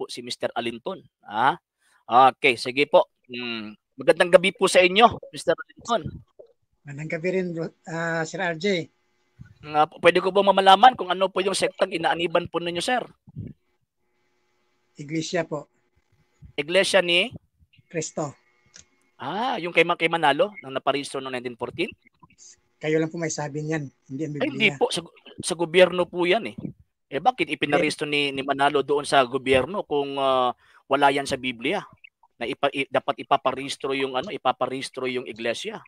si Mr. Alinton. Okay, sige po. Magandang gabi po sa inyo, Mr. Alinton. Magandang gabi rin, Sir RJ. Pwede ko po mamalaman kung ano po yung sektang inaaniban po ninyo, sir? Iglesia po. Iglesia ni? Cristo. Yung kay Manalo, nang naparehistro noong 1914? Kayo lang po may sabi niyan, hindi ang Biblia. Ay, hindi po. Sa gobyerno po yan eh. Bakit ipinarehistro ni Manalo doon sa gobyerno kung wala yan sa Biblia? Na dapat ipaparehistro yung iglesia.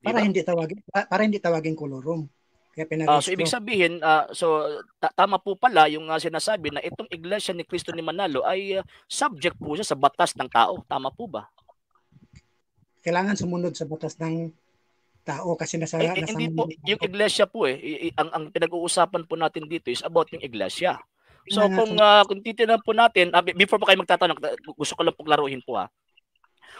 Diba? Para hindi tawagin kolorum. So ibig sabihin, tama po pala yung sinasabi na itong iglesia ni Cristo ni Manalo ay subject po siya sa batas ng tao. Tama po ba? Kailangan sumunod sa batas ng tao kasi hindi po yung iglesia po ang pinag-uusapan po natin dito is about yung iglesia. So kung titingnan po natin, before po kayo magtatanong, gusto ko lang pong laruhin po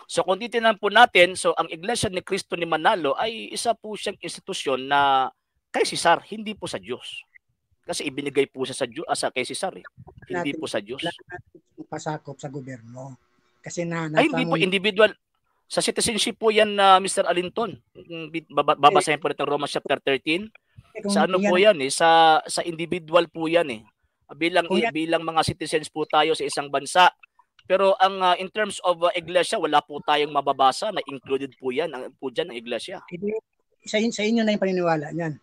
So kung titingnan po natin, so ang iglesia ni Cristo ni Manalo ay isa po siyang institusyon na kay Cesar, hindi po sa Diyos. Kasi ibinigay po siya sa Diyos kay Cesar Hindi po sa Diyos. Pasakop sa gobyerno. Kasi hindi po individual. Sa citizenship po yan, Mr. Alinton. Babasahin po natin Romans chapter 13. Sa ano po yan sa individual po yan Bilang mga citizens po tayo sa isang bansa. Pero ang in terms of iglesia, wala po tayong mababasa na included po yan ang iglesia. Sa inyo na yung paniniwala niyan.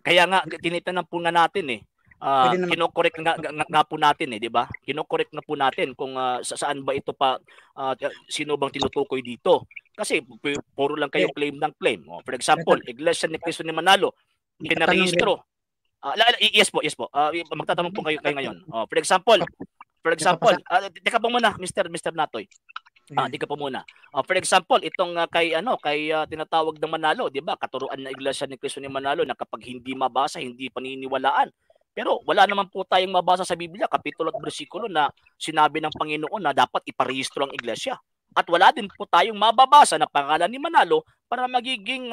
Kaya nga tinitingnan po nga natin kino-correct nga po natin di ba? Kino-correct na po natin kung saan ba ito pa sino bang tinutukoy dito. Kasi puro lang kayo claim ng claim. For example, Iglesia ni Cristo ni Manalo, pinarehistro. Yes po. Magtatanong po kayo ngayon. For example, teka po muna, Mr. Natoy. Teka po muna. For example, itong kay tinatawag ng Manalo, 'di ba? Katuruan ng Iglesia ni Cristo ni Manalo na kapag hindi mabasa, hindi paniniwalaan. Pero wala naman po tayong mabasa sa Biblia, kapitulo at bersikulo na sinabi ng Panginoon na dapat iparehistro ang iglesia. At wala din po tayong mababasa na pangalan ni Manalo para magiging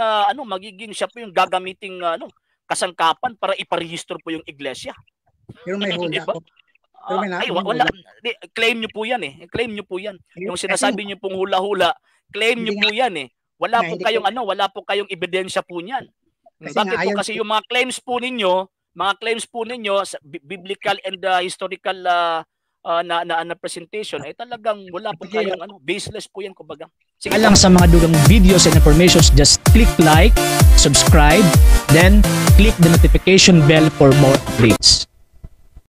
siya po yung gagamiting kasangkapan para iparehistro po yung iglesia. Pero may hula po. Wala. Claim niyo po yan Claim niyo po yan. Yung sinasabi niyo pong hula-hula, claim niyo po yan Wala po kayong ebidensya po niyan. Bakit po? Kasi yung mga claims po ninyo, biblical and historical na presentation ay talagang wala po kayong baseless po yan kumbaga. Alang sa mga dugang videos and informations, just click like, subscribe, then click the notification bell for more updates.